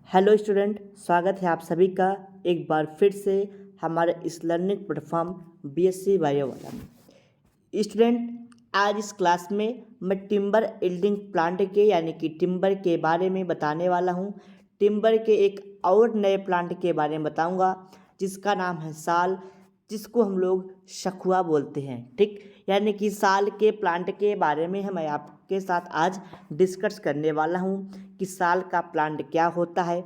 Hello student, स्वागत है आप सभी का एक बार फिर से हमारे इस लर्निंग प्लेटफॉर्म बीएससी बायो वाला में। स्टूडेंट, आज इस क्लास में मैं टिम्बर एल्डिंग प्लांट के यानी कि टिम्बर के बारे में बताने वाला हूँ। टिम्बर के एक और नए प्लांट के बारे में बताऊँगा जिसका नाम है साल, जिसको हम लोग शखुआ बोलते हैं। ठीक, यानी कि साल के प्लांट के बारे में मैं आपके साथ आज डिस्कस करने वाला हूँ कि साल का प्लांट क्या होता है,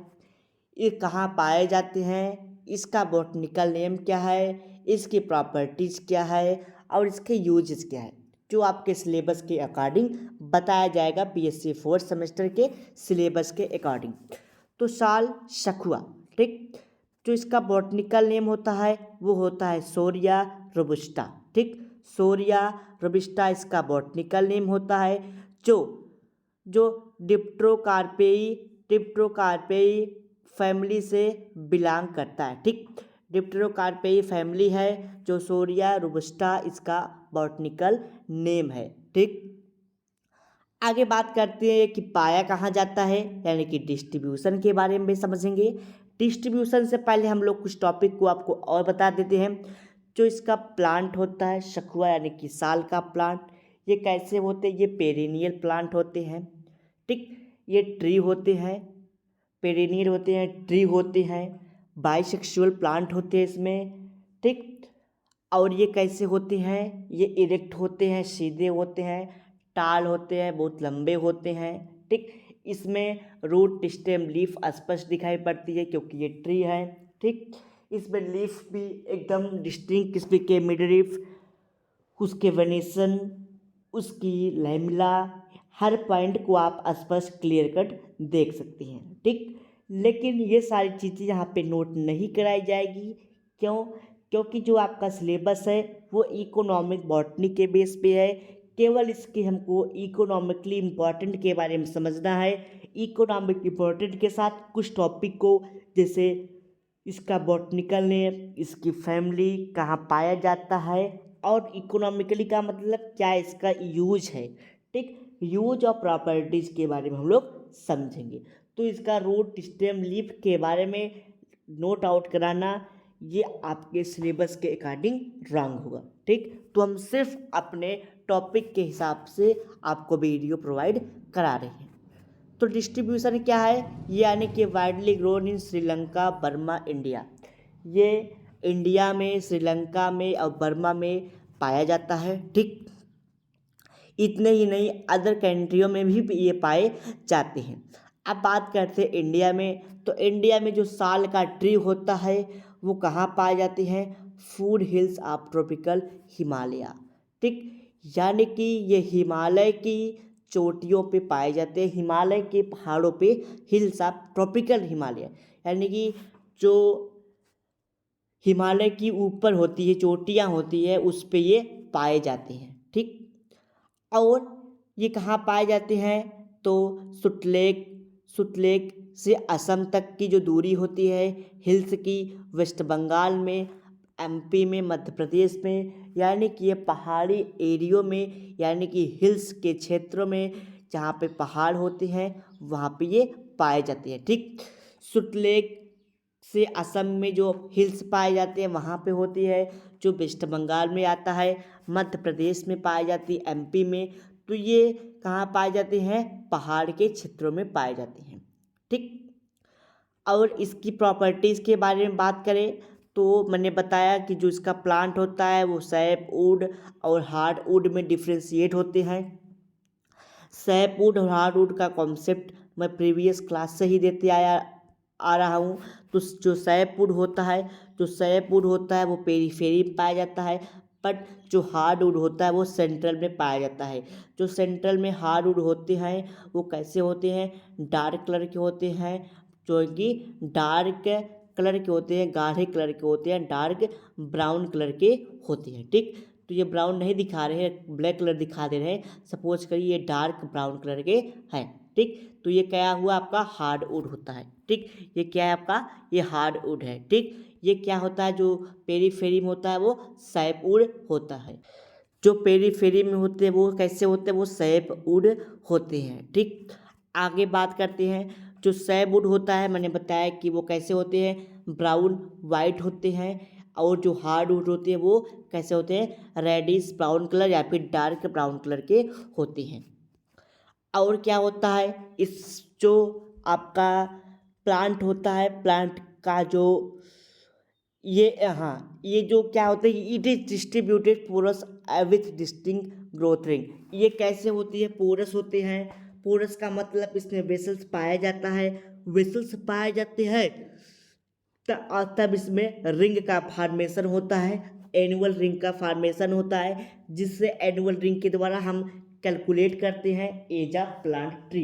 ये कहाँ पाए जाते हैं, इसका बॉटनिकल नेम क्या है, इसकी प्रॉपर्टीज़ क्या है और इसके यूजेस क्या है, जो आपके सिलेबस के अकॉर्डिंग बताया जाएगा पीएससी 4th सेमेस्टर के सिलेबस के अकॉर्डिंग। तो साल शखुआ, ठीक, जो इसका बॉटनिकल नेम होता है वो होता है सोरिया रोबस्टा। ठीक, सोरिया रोबस्टा इसका बॉटनिकल नेम होता है, जो जो डिप्ट्रोकार्पेई फैमिली से बिलोंग करता है। ठीक, डिप्ट्रोकार्पेई फैमिली है जो सोरिया रोबस्टा इसका बॉटनिकल नेम है। ठीक, आगे बात करते हैं कि पाया कहाँ जाता है, यानी कि डिस्ट्रीब्यूशन के बारे में भी समझेंगे। डिस्ट्रीब्यूशन से पहले हम लोग कुछ टॉपिक को आपको और बता देते हैं। जो इसका प्लांट होता है शखुआ यानी कि साल का प्लांट, ये कैसे होते हैं? ये पेरिनियल प्लांट होते हैं। ठीक, ये ट्री होते हैं, पेरिनियल होते हैं, ट्री होते हैं, बाइसेक्सुअल प्लांट होते हैं इसमें। ठीक, और ये कैसे होते हैं? ये इरेक्ट होते हैं, सीधे होते हैं, टाल होते हैं, बहुत लंबे होते हैं। ठीक, इसमें रूट स्टेम लीफ स्पष्ट दिखाई पड़ती है क्योंकि ये ट्री है। ठीक, इसमें लीफ भी एकदम डिस्टिंक्ट किस्म के मिडलीफ, उसके वेनेसन, उसकी लैमिला, हर पॉइंट को आप स्पष्ट क्लियर कट देख सकते हैं। ठीक, लेकिन ये सारी चीज़ें यहाँ पे नोट नहीं कराई जाएगी। क्यों? क्योंकि जो आपका सिलेबस है वो इकोनॉमिक बॉटनी के बेस पे है। केवल इसके हमको इकोनॉमिकली इम्पॉर्टेंट के बारे में समझना है। इकोनॉमिक इम्पॉर्टेंट के साथ कुछ टॉपिक को, जैसे इसका बॉटनिकल नेम, इसकी फैमिली, कहाँ पाया जाता है, और इकोनॉमिकली का मतलब क्या है, इसका यूज है। ठीक, यूज और प्रॉपर्टीज़ के बारे में हम लोग समझेंगे। तो इसका रूट स्टेम लीफ के बारे में नोट आउट कराना ये आपके सिलेबस के अकॉर्डिंग रॉन्ग होगा। ठीक, तो हम सिर्फ अपने टॉपिक के हिसाब से आपको वीडियो प्रोवाइड करा रहे हैं। तो डिस्ट्रीब्यूशन क्या है? ये यानी कि widely grown in Sri Lanka, Burma, India. ये इंडिया में, श्रीलंका में और बर्मा में पाया जाता है। ठीक, इतने ही नहीं, अदर कंट्रियों में भी ये पाए जाते हैं। अब बात करते हैं इंडिया में। तो इंडिया में जो साल का ट्री होता है वो कहाँ पाए जाते हैं? Food hills of tropical Himalaya. ठीक, यानी कि ये हिमालय की चोटियों पे पाए जाते हैं, हिमालय के पहाड़ों पे, हिल्स ऑफ ट्रॉपिकल हिमालय, यानी कि जो हिमालय की ऊपर होती है, चोटियाँ होती है, उस पे ये पाए जाते हैं। ठीक, और ये कहाँ पाए जाते हैं? तो सुतलेक से असम तक की जो दूरी होती है, हिल्स की, वेस्ट बंगाल में, एमपी में, मध्य प्रदेश में, यानी कि ये पहाड़ी एरियो में, यानी कि हिल्स के क्षेत्रों में जहाँ पे पहाड़ होते हैं वहाँ पे ये पाए जाते हैं। ठीक, सुतलेक से असम में जो हिल्स पाए जाते हैं वहाँ पे होती है, जो वेस्ट बंगाल में आता है, मध्य प्रदेश में पाई जाती है, एमपी में। तो ये कहाँ पाए जाते हैं? पहाड़ के क्षेत्रों में पाए जाते हैं। ठीक, और इसकी प्रॉपर्टीज़ के बारे में बात करें तो मैंने बताया कि जो इसका प्लांट होता है वो सैप वुड और हार्ड वुड में डिफ्रेंशिएट होते हैं। सैप वुड और हार्ड वुड का कॉन्सेप्ट मैं प्रीवियस क्लास से ही देते आ रहा हूँ। तो जो सैप वुड होता है वो पेरीफेरी में पाया जाता है, बट जो हार्ड वुड होता है वो सेंट्रल में पाया जाता है। जो सेंट्रल में हार्ड वुड होते हैं वो कैसे होते हैं? डार्क कलर के होते हैं, जो कि डार्क कलर के होते हैं, गाढ़े कलर के होते हैं, डार्क ब्राउन कलर के होते हैं। ठीक, तो ये ब्राउन नहीं दिखा रहे हैं, ब्लैक कलर दिखा दे रहे हैं। सपोज करिए ये डार्क ब्राउन कलर के हैं। ठीक, तो ये क्या हुआ? आपका हार्ड वुड होता है। ठीक, ये क्या है आपका? ये हार्ड वुड है। ठीक, ये क्या होता है? जो पेरीफेरी में होता है वो सैप वुड होता है। जो पेरीफेरी में होते हैं वो कैसे होते हैं? वो सैप वुड होते हैं। ठीक, आगे बात करते हैं। जो सैपवुड होता है मैंने बताया कि वो कैसे होते हैं, ब्राउन वाइट होते हैं, और जो हार्डवुड होते हैं वो कैसे होते हैं, रेडिश ब्राउन कलर या फिर डार्क ब्राउन कलर के होते हैं। और क्या होता है, इस जो आपका प्लांट होता है, प्लांट का जो ये हाँ ये जो क्या होता है, it is distributed porous with distinct growth ring. ये कैसे होती है, पोरस होते हैं। पोरस का मतलब इसमें वेसल्स पाया जाता है, वेसल्स पाए जाते हैं तब इसमें रिंग का फॉर्मेशन होता है, एनुअल रिंग का फॉर्मेशन होता है, जिससे एनुअल रिंग के द्वारा हम कैलकुलेट करते हैं एज ऑफ प्लांट ट्री।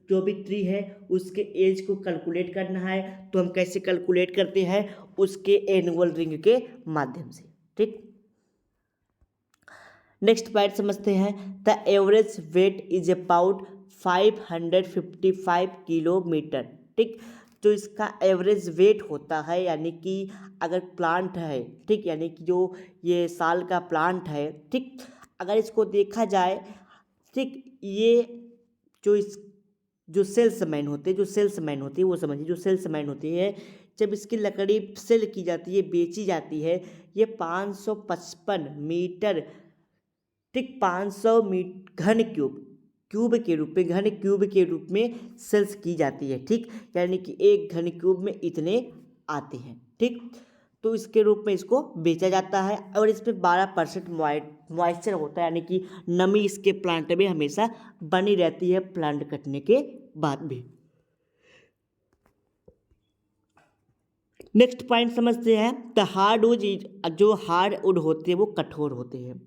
जो भी ट्री है उसके एज को कैलकुलेट करना है तो हम कैसे कैलकुलेट करते हैं, उसके एनुअल रिंग के माध्यम से। ठीक, नेक्स्ट पॉइंट समझते हैं। The average weight is about 555 kilometre. ठीक, जो इसका एवरेज वेट होता है, यानी कि अगर प्लांट है, ठीक, यानी कि जो ये साल का प्लांट है, ठीक, अगर इसको देखा जाए, ठीक, ये जो इस जो सेल्समैन होते हैं, जो सेल्समैन होती है वो समझिए, जो सेल्समैन होती है, जब इसकी लकड़ी सेल की जाती है, बेची जाती है, ये 555 मीटर, ठीक, 500 घन क्यूब के रूप में, घन क्यूब के रूप में सेल्स की जाती है। ठीक, यानी कि एक घन क्यूब में इतने आते हैं। ठीक, तो इसके रूप में इसको बेचा जाता है, और इसमें 12% मॉइस्चर होता है, यानी कि नमी इसके प्लांट में हमेशा बनी रहती है प्लांट कटने के बाद भी। नेक्स्ट पॉइंट समझते हैं। द हार्डवुड, जो हार्डवुड होते हैं वो कठोर होते हैं,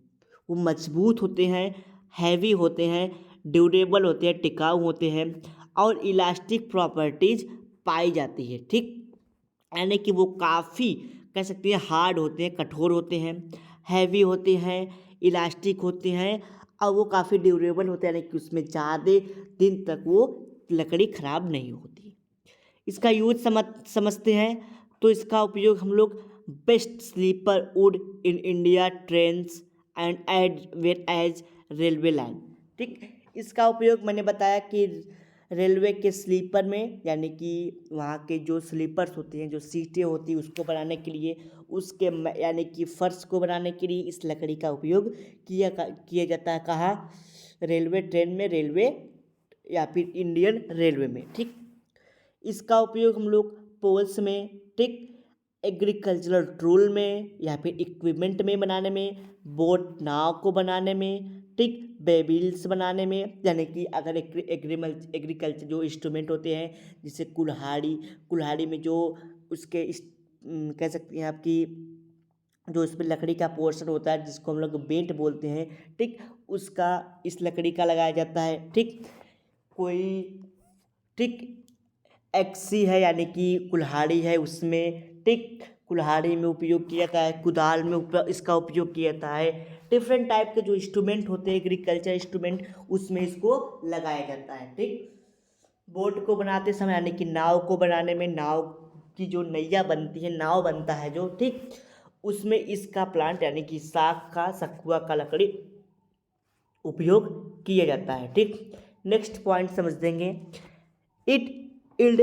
वो मजबूत होते हैं, हैवी होते हैं, ड्यूरेबल होते हैं, टिकाऊ होते हैं, और इलास्टिक प्रॉपर्टीज पाई जाती है। ठीक, यानी कि वो काफ़ी कह सकते हैं हार्ड होते हैं, कठोर होते हैं, हैवी होते हैं, इलास्टिक होते हैं, और वो काफ़ी ड्यूरेबल होते हैं, यानी कि उसमें ज़्यादा दिन तक वो लकड़ी ख़राब नहीं होती। इसका यूज समझते हैं। तो इसका उपयोग हम लोग best sleeper wood in India trains and as railway line. ठीक, इसका उपयोग मैंने बताया कि रेलवे के स्लीपर में, यानी कि वहाँ के जो स्लीपर्स होते हैं, जो सीटें होती हैं, उसको बनाने के लिए, उसके यानी कि फर्श को बनाने के लिए इस लकड़ी का उपयोग किया जाता है। कहाँ, रेलवे ट्रेन में, रेलवे या फिर इंडियन रेलवे में। ठीक, इसका उपयोग हम लोग पोल्स में, ठीक, एग्रीकल्चरल टूल में या फिर इक्विपमेंट में बनाने में, बोट नाव को बनाने में, ठीक, बेबिल्स बनाने में, यानी कि अगर एग्रीकल्चर जो इंस्ट्रूमेंट होते हैं, जैसे कुल्हाड़ी में जो उसके कह सकते हैं आपकी जो इसमें लकड़ी का पोर्शन होता है, जिसको हम लोग बेंट बोलते हैं, ठीक, उसका इस लकड़ी का लगाया जाता है। ठीक, कोई, ठीक, एक्सी है, यानी कि कुल्हाड़ी है, उसमें, ठीक, कुल्हाड़ी में उपयोग किया जाता है, कुदाल में इसका उपयोग किया जाता है। डिफरेंट टाइप के जो इंस्ट्रूमेंट होते हैं, एग्रीकल्चर इंस्ट्रूमेंट, उसमें इसको लगाया जाता है। ठीक, बोट को बनाते समय, यानी कि नाव को बनाने में, नाव की जो नैया बनती है, नाव बनता है जो, ठीक, उसमें इसका प्लांट, यानी कि सखुआ का लकड़ी उपयोग किया जाता है। ठीक, नेक्स्ट पॉइंट समझ देंगे। इट इल्ड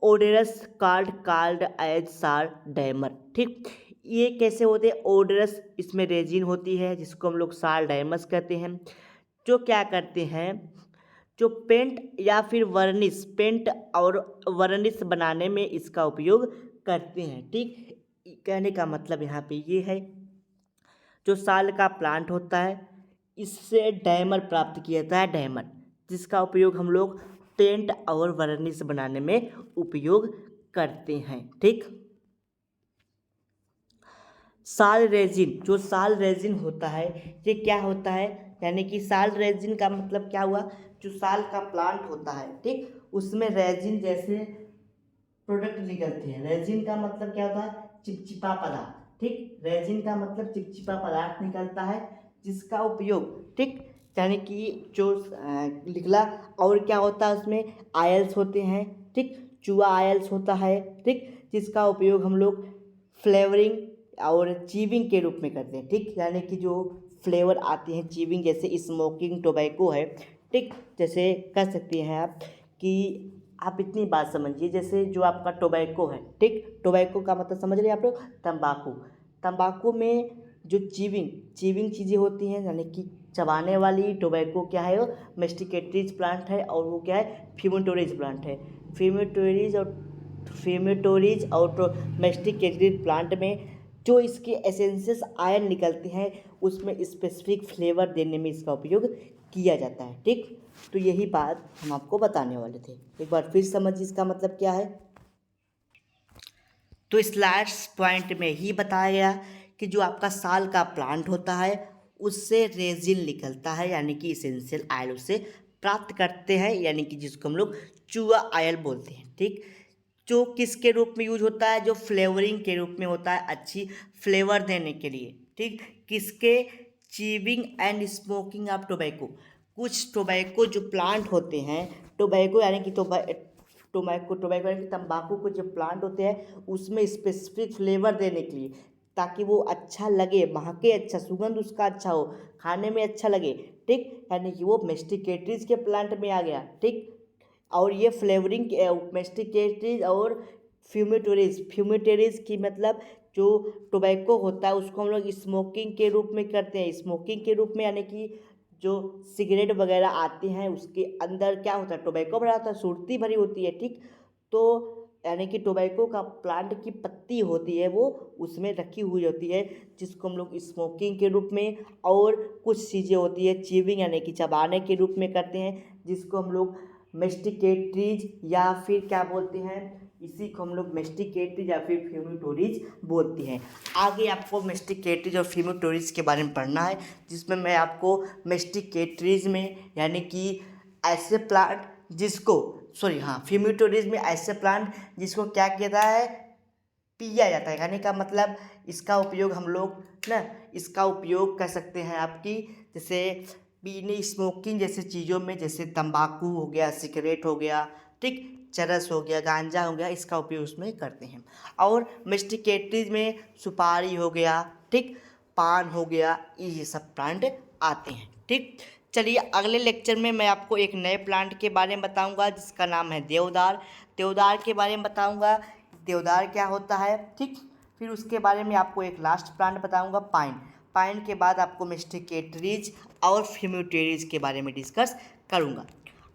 ओडरस कार्ड एज सार डैमर। ठीक, ये कैसे होते हैं, ओडरस, इसमें रेजिन होती है जिसको हम लोग सार डैमस कहते हैं, जो क्या करते हैं, जो पेंट या फिर वर्निश, पेंट और वर्निश बनाने में इसका उपयोग करते हैं। ठीक, कहने का मतलब यहाँ पे ये है, जो साल का प्लांट होता है, इससे डैमर प्राप्त किया जाता है, डैमर, जिसका उपयोग हम लोग पेंट और वर्निश बनाने में उपयोग करते हैं। ठीक, साल रेजिन, जो साल रेजिन होता है, ये क्या होता है, यानी कि साल रेजिन का मतलब क्या हुआ, जो साल का प्लांट होता है, ठीक, उसमें रेजिन जैसे प्रोडक्ट निकलते हैं। रेजिन का मतलब क्या होता है, चिपचिपा पदार्थ। ठीक, रेजिन का मतलब चिपचिपा पदार्थ निकलता है, जिसका उपयोग, ठीक, यानी कि जो निकला, और क्या होता है उसमें, आयल्स होते हैं, ठीक, चूहा आयल्स होता है, ठीक, जिसका उपयोग हम लोग फ्लेवरिंग और चीविंग के रूप में करते हैं। ठीक, यानी कि जो फ्लेवर आते हैं, चीविंग, जैसे स्मोकिंग टोबैको है, ठीक, जैसे कह सकते हैं आप कि आप इतनी बात समझिए, जैसे जो आपका टोबैको है, ठीक, टोबैको का मतलब समझ रहे हैं आप लोग, तंबाकू। तंबाकू में जो चीविंग चीज़ें होती हैं, यानी कि चबाने वाली, टोबैको क्या है, वो मेस्टिकेटरीज प्लांट है, और वो क्या है, फ्यूमेटोरीज प्लांट है। फ्यूमेटोरीज और मेस्टिकेटरीज प्लांट में जो इसके एसेंसेस आयन निकलते हैं, उसमें स्पेसिफिक फ्लेवर देने में इसका उपयोग किया जाता है, ठीक। तो यही बात हम आपको बताने वाले थे, एक बार फिर समझिए इसका मतलब क्या है। तो इस लास्ट पॉइंट में ही बताया गया कि जो आपका साल का प्लांट होता है उससे रेजिन निकलता है, यानी कि इसेंशियल आयल उससे प्राप्त करते हैं, यानी कि जिसको हम लोग चूआ आयल बोलते हैं, ठीक। जो किसके रूप में यूज होता है, जो फ्लेवरिंग के रूप में होता है, अच्छी फ्लेवर देने के लिए, ठीक। किसके, chewing and smoking of tobacco. कुछ टोबैको जो प्लांट होते हैं, टोबैको यानी कि टोबैको यानी कि तंबाकू के जो प्लांट होते हैं उसमें स्पेसिफिक फ्लेवर देने के लिए, ताकि वो अच्छा लगे, महके अच्छा, सुगंध उसका अच्छा हो, खाने में अच्छा लगे, ठीक, यानी कि वो मेस्टिकेटरीज के प्लांट में आ गया, ठीक। और ये फ्लेवरिंग मेस्टिकेटरीज और फ्यूमेटोरीज की मतलब जो टोबैको होता है उसको हम लोग स्मोकिंग के रूप में करते हैं, स्मोकिंग के रूप में, यानी कि जो सिगरेट वगैरह आती हैं उसके अंदर क्या होता है, टोबैको भरा होता है, सुर्ती भरी होती है, ठीक। तो यानी कि टोबैको का प्लांट की पत्ती होती है वो उसमें रखी हुई होती है, जिसको हम लोग स्मोकिंग के रूप में, और कुछ चीज़ें होती है चीविंग यानी कि चबाने के रूप में करते हैं, जिसको हम लोग मेस्टिकेटरीज या फिर क्या बोलते हैं, इसी को हम लोग मेस्टिकेटरीज या फिर फ्यूमेटोरीज बोलते हैं। आगे आपको मेस्टिकेटरीज और फ्यूमेटोरीज के बारे में पढ़ना है, जिसमें मैं आपको मेस्टिकेटरीज में यानी कि ऐसे प्लांट जिसको फ्यूमेटोरीज में ऐसे प्लांट जिसको क्या कहता है, पिया जाता है, यानी का मतलब इसका उपयोग हम लोग ना, इसका उपयोग कर सकते हैं आपकी, जैसे पीने, स्मोकिंग जैसे चीज़ों में, जैसे तंबाकू हो गया, सिगरेट हो गया, ठीक, चरस हो गया, गांजा हो गया, इसका उपयोग उसमें करते हैं। और मेस्टिकेटरीज में सुपारी हो गया, ठीक, पान हो गया, ये सब प्लांट आते हैं, ठीक। चलिए अगले लेक्चर में मैं आपको एक नए प्लांट के बारे में बताऊंगा, जिसका नाम है देवदार। देवदार के बारे में बताऊंगा, देवदार क्या होता है, ठीक। फिर उसके बारे में आपको एक लास्ट प्लांट बताऊंगा, पाइन। पाइन के बाद आपको मेस्टिकेटरीज और फ्यूमेटोरीज के बारे में डिस्कस करूंगा।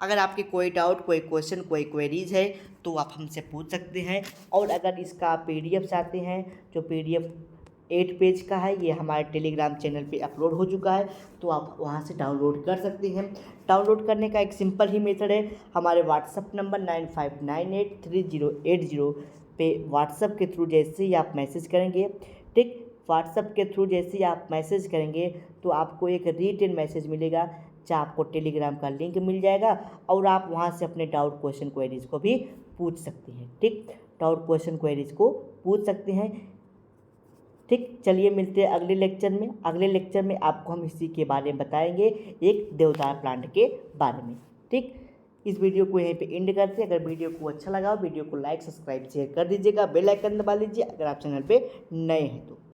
अगर आपके कोई डाउट, कोई क्वेश्चन, कोई क्वेरीज है तो आप हमसे पूछ सकते हैं। और अगर इसका PDF चाहते हैं, जो PDF 8 पेज का है, ये हमारे टेलीग्राम चैनल पे अपलोड हो चुका है, तो आप वहाँ से डाउनलोड कर सकते हैं। डाउनलोड करने का एक सिंपल ही मेथड है, हमारे व्हाट्सअप नंबर 95983080 पे व्हाट्सअप के थ्रू जैसे ही आप मैसेज करेंगे, ठीक, व्हाट्सअप के थ्रू जैसे ही आप मैसेज करेंगे तो आपको एक रिटन मैसेज मिलेगा, जहाँ आपको टेलीग्राम का लिंक मिल जाएगा, और आप वहाँ से अपने डाउट, क्वेश्चन, क्वेरीज को भी पूछ सकते हैं, ठीक, डाउट, क्वेश्चन, क्वेरीज को पूछ सकते हैं, ठीक। चलिए मिलते हैं अगले लेक्चर में। अगले लेक्चर में आपको हम इसी के बारे में बताएंगे, एक देवदार प्लांट के बारे में, ठीक। इस वीडियो को यहीं पे एंड करते हैं। अगर वीडियो को अच्छा लगा, वीडियो को लाइक, सब्सक्राइब, शेयर कर दीजिएगा, बेल आइकन दबा लीजिए अगर आप चैनल पे नए हैं तो।